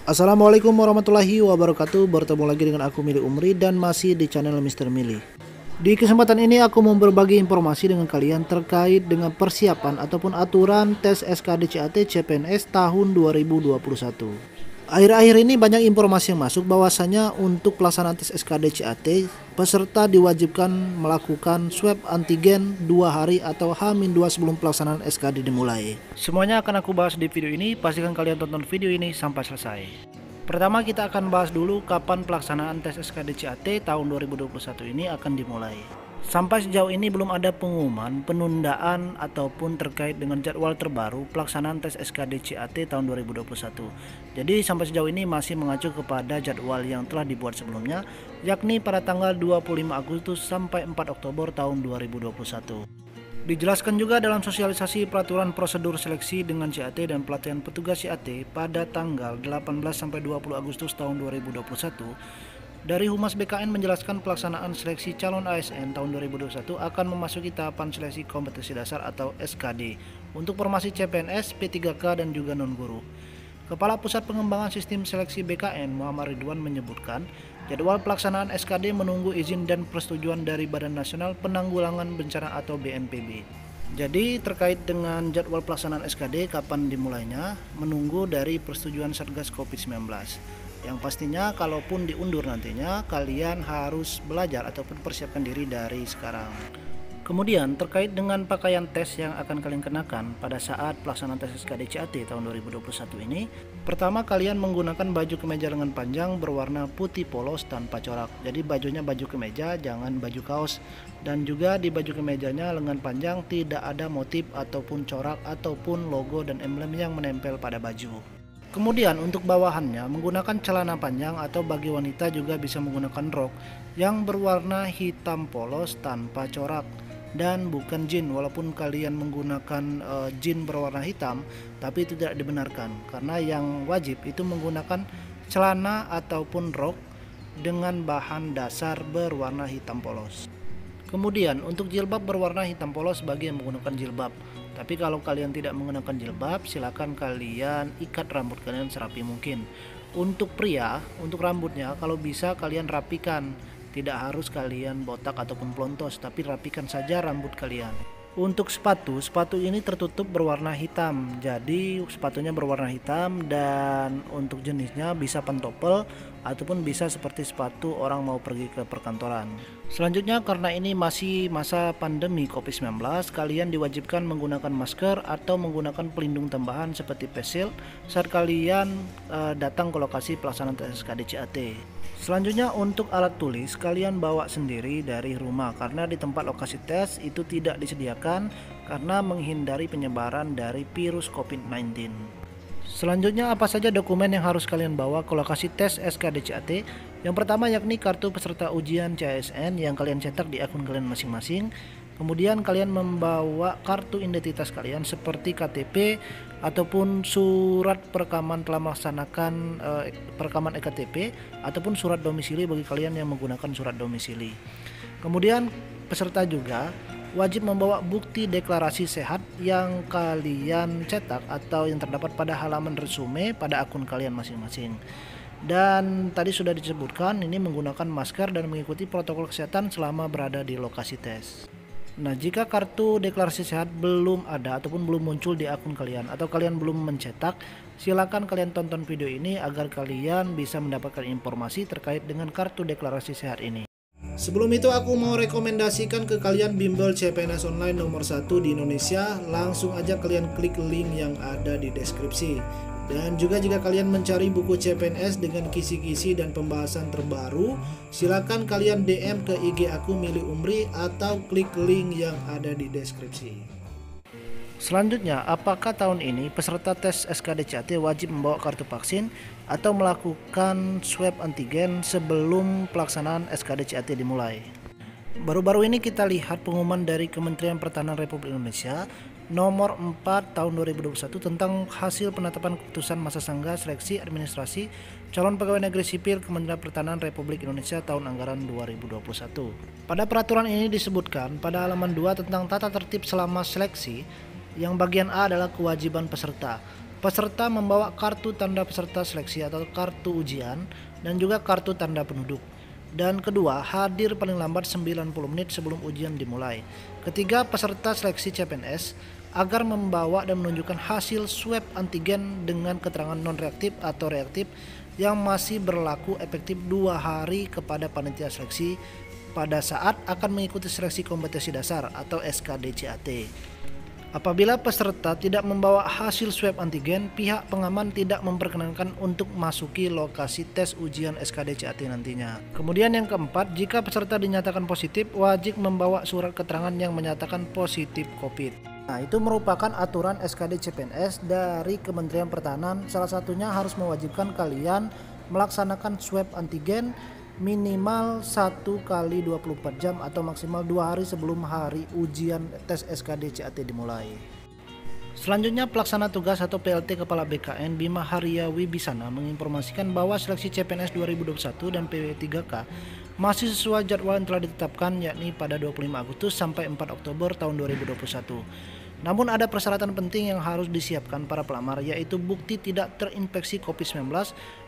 Assalamualaikum warahmatullahi wabarakatuh. Bertemu lagi dengan aku Mili Umri dan masih di channel Mr. Mili. Di kesempatan ini aku mau berbagi informasi dengan kalian terkait dengan persiapan ataupun aturan tes SKDCAT CPNS tahun 2021. Akhir-akhir ini banyak informasi yang masuk bahwasanya untuk pelaksanaan tes SKDCAT peserta diwajibkan melakukan swab antigen 2 hari atau H-2 sebelum pelaksanaan SKD dimulai. Semuanya akan aku bahas di video ini, pastikan kalian tonton video ini sampai selesai. Pertama kita akan bahas dulu kapan pelaksanaan tes SKDCAT tahun 2021 ini akan dimulai. Sampai sejauh ini belum ada pengumuman penundaan ataupun terkait dengan jadwal terbaru pelaksanaan tes SKDCAT tahun 2021. Jadi sampai sejauh ini masih mengacu kepada jadwal yang telah dibuat sebelumnya, yakni pada tanggal 25 Agustus sampai 4 Oktober tahun 2021. Dijelaskan juga dalam sosialisasi peraturan prosedur seleksi dengan CAT dan pelatihan petugas CAT pada tanggal 18 sampai 20 Agustus tahun 2021. Dari Humas BKN menjelaskan pelaksanaan seleksi calon ASN tahun 2021 akan memasuki tahapan seleksi kompetensi dasar atau SKD untuk formasi CPNS, P3K dan juga non-guru. Kepala Pusat Pengembangan Sistem Seleksi BKN Muhammad Ridwan menyebutkan jadwal pelaksanaan SKD menunggu izin dan persetujuan dari Badan Nasional Penanggulangan Bencana atau BNPB. Jadi terkait dengan jadwal pelaksanaan SKD kapan dimulainya menunggu dari persetujuan Satgas Covid-19. Yang pastinya kalaupun diundur nantinya kalian harus belajar ataupun persiapkan diri dari sekarang. Kemudian terkait dengan pakaian tes yang akan kalian kenakan pada saat pelaksanaan tes SKDCAT tahun 2021 ini. Pertama, kalian menggunakan baju kemeja lengan panjang berwarna putih polos tanpa corak. Jadi bajunya baju kemeja, jangan baju kaos. Dan juga di baju kemejanya lengan panjang tidak ada motif ataupun corak ataupun logo dan emblem yang menempel pada baju. Kemudian untuk bawahannya menggunakan celana panjang atau bagi wanita juga bisa menggunakan rok yang berwarna hitam polos tanpa corak dan bukan jin. Walaupun kalian menggunakan jin berwarna hitam, tapi itu tidak dibenarkan karena yang wajib itu menggunakan celana ataupun rok dengan bahan dasar berwarna hitam polos. Kemudian untuk jilbab berwarna hitam polos bagi yang menggunakan jilbab. Tapi kalau kalian tidak menggunakan jilbab, silakan kalian ikat rambut kalian serapi mungkin. Untuk pria, untuk rambutnya kalau bisa kalian rapikan. Tidak harus kalian botak ataupun pelontos, tapi rapikan saja rambut kalian. Untuk sepatu ini tertutup berwarna hitam. Jadi sepatunya berwarna hitam dan untuk jenisnya bisa pentopel ataupun bisa seperti sepatu orang mau pergi ke perkantoran. Selanjutnya karena ini masih masa pandemi Covid-19, kalian diwajibkan menggunakan masker atau menggunakan pelindung tambahan seperti face shield saat kalian datang ke lokasi pelaksanaan tes SKDCAT. Selanjutnya untuk alat tulis kalian bawa sendiri dari rumah karena di tempat lokasi tes itu tidak disediakan karena menghindari penyebaran dari virus COVID-19. Selanjutnya apa saja dokumen yang harus kalian bawa ke lokasi tes SKDCAT? Yang pertama yakni kartu peserta ujian CASN yang kalian cetak di akun kalian masing-masing. Kemudian kalian membawa kartu identitas kalian seperti KTP ataupun surat perekaman telah melaksanakan perekaman EKTP ataupun surat domisili bagi kalian yang menggunakan surat domisili. Kemudian peserta juga wajib membawa bukti deklarasi sehat yang kalian cetak atau yang terdapat pada halaman resume pada akun kalian masing-masing. Dan tadi sudah disebutkan ini menggunakan masker dan mengikuti protokol kesehatan selama berada di lokasi tes. Nah, jika kartu deklarasi sehat belum ada ataupun belum muncul di akun kalian atau kalian belum mencetak, silakan kalian tonton video ini agar kalian bisa mendapatkan informasi terkait dengan kartu deklarasi sehat ini. Sebelum itu aku mau rekomendasikan ke kalian bimbel CPNS online nomor 1 di Indonesia. Langsung aja kalian klik link yang ada di deskripsi. Dan juga jika kalian mencari buku CPNS dengan kisi-kisi dan pembahasan terbaru, silakan kalian DM ke IG aku Mili Umri atau klik link yang ada di deskripsi. Selanjutnya, apakah tahun ini peserta tes SKDCAT wajib membawa kartu vaksin atau melakukan swab antigen sebelum pelaksanaan SKDCAT dimulai? Baru-baru ini kita lihat pengumuman dari Kementerian Pertahanan Republik Indonesia nomor 4 tahun 2021 tentang hasil penetapan keputusan masa sangga seleksi administrasi calon pegawai negeri sipil Kementerian Pertahanan Republik Indonesia tahun anggaran 2021. Pada peraturan ini disebutkan pada halaman 2 tentang tata tertib selama seleksi, yang bagian A adalah kewajiban peserta. Peserta membawa kartu tanda peserta seleksi atau kartu ujian dan juga kartu tanda penduduk. Dan kedua, hadir paling lambat 90 menit sebelum ujian dimulai. Ketiga, peserta seleksi CPNS agar membawa dan menunjukkan hasil swab antigen dengan keterangan non-reaktif atau reaktif yang masih berlaku efektif 2 hari kepada panitia seleksi pada saat akan mengikuti seleksi kompetensi dasar atau SKDCAT. Apabila peserta tidak membawa hasil swab antigen, pihak pengaman tidak memperkenankan untuk masuki lokasi tes ujian SKDCAT nantinya. Kemudian yang keempat, jika peserta dinyatakan positif, wajib membawa surat keterangan yang menyatakan positif COVID. Nah, itu merupakan aturan SKD CPNS dari Kementerian Pertahanan. Salah satunya harus mewajibkan kalian melaksanakan swab antigen minimal 1 kali 24 jam atau maksimal 2 hari sebelum hari ujian tes SKDCAT dimulai. Selanjutnya, pelaksana tugas atau PLT Kepala BKN Bima Haria Wibisana menginformasikan bahwa seleksi CPNS 2021 dan PW3K masih sesuai jadwal yang telah ditetapkan, yakni pada 25 Agustus sampai 4 Oktober tahun 2021. Namun ada persyaratan penting yang harus disiapkan para pelamar, yaitu bukti tidak terinfeksi COVID-19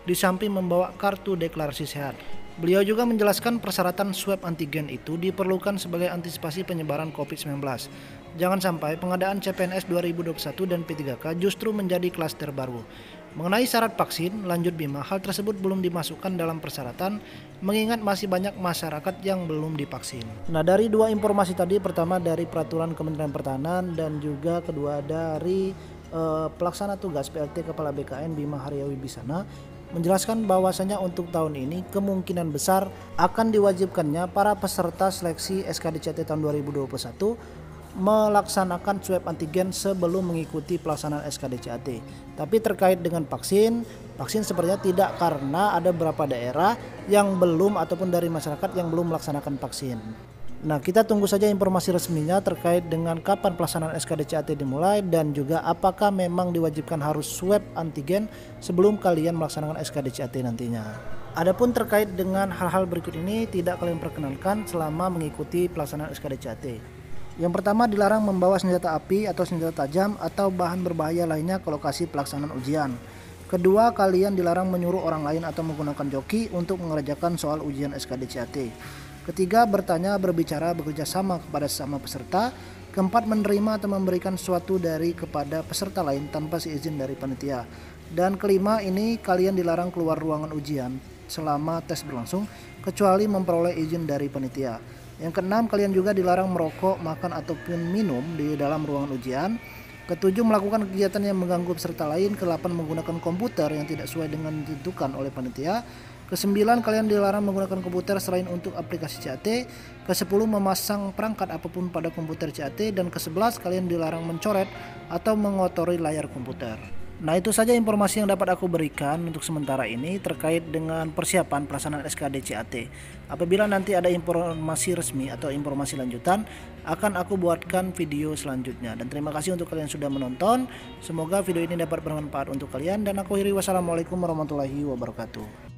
di samping membawa kartu deklarasi sehat. Beliau juga menjelaskan persyaratan swab antigen itu diperlukan sebagai antisipasi penyebaran COVID-19. Jangan sampai pengadaan CPNS 2021 dan P3K justru menjadi klaster baru. Mengenai syarat vaksin, lanjut Bima, hal tersebut belum dimasukkan dalam persyaratan mengingat masih banyak masyarakat yang belum divaksin. Nah, dari dua informasi tadi, pertama dari peraturan Kementerian Pertahanan dan juga kedua dari pelaksana tugas PLT Kepala BKN Bima Haria Wibisana, menjelaskan bahwasanya untuk tahun ini kemungkinan besar akan diwajibkannya para peserta seleksi SKDCAT tahun 2021 melaksanakan swab antigen sebelum mengikuti pelaksanaan SKDCAT. Tapi terkait dengan vaksin sepertinya tidak, karena ada beberapa daerah yang belum ataupun dari masyarakat yang belum melaksanakan vaksin. Nah, kita tunggu saja informasi resminya terkait dengan kapan pelaksanaan SKDCAT dimulai dan juga apakah memang diwajibkan harus swab antigen sebelum kalian melaksanakan SKDCAT nantinya. Adapun terkait dengan hal-hal berikut ini tidak kalian perkenankan selama mengikuti pelaksanaan SKDCAT. Yang pertama, dilarang membawa senjata api atau senjata tajam atau bahan berbahaya lainnya ke lokasi pelaksanaan ujian. Kedua, kalian dilarang menyuruh orang lain atau menggunakan joki untuk mengerjakan soal ujian SKDCAT. Ketiga, bertanya, berbicara, bekerja sama kepada sesama peserta. Keempat, menerima atau memberikan sesuatu kepada peserta lain tanpa seizin dari panitia. Dan kelima, ini kalian dilarang keluar ruangan ujian selama tes berlangsung kecuali memperoleh izin dari panitia. Yang keenam, kalian juga dilarang merokok, makan ataupun minum di dalam ruangan ujian. Ketujuh, melakukan kegiatan yang mengganggu peserta lain. Kedelapan, menggunakan komputer yang tidak sesuai dengan ditentukan oleh panitia. Kesembilan, kalian dilarang menggunakan komputer selain untuk aplikasi CAT. Kesepuluh, memasang perangkat apapun pada komputer CAT. Dan ke-11, kalian dilarang mencoret atau mengotori layar komputer. Nah, itu saja informasi yang dapat aku berikan untuk sementara ini terkait dengan persiapan pelaksanaan SKDCAT. Apabila nanti ada informasi resmi atau informasi lanjutan, akan aku buatkan video selanjutnya. Dan terima kasih untuk kalian sudah menonton. Semoga video ini dapat bermanfaat untuk kalian. Dan aku akhiri, wassalamualaikum warahmatullahi wabarakatuh.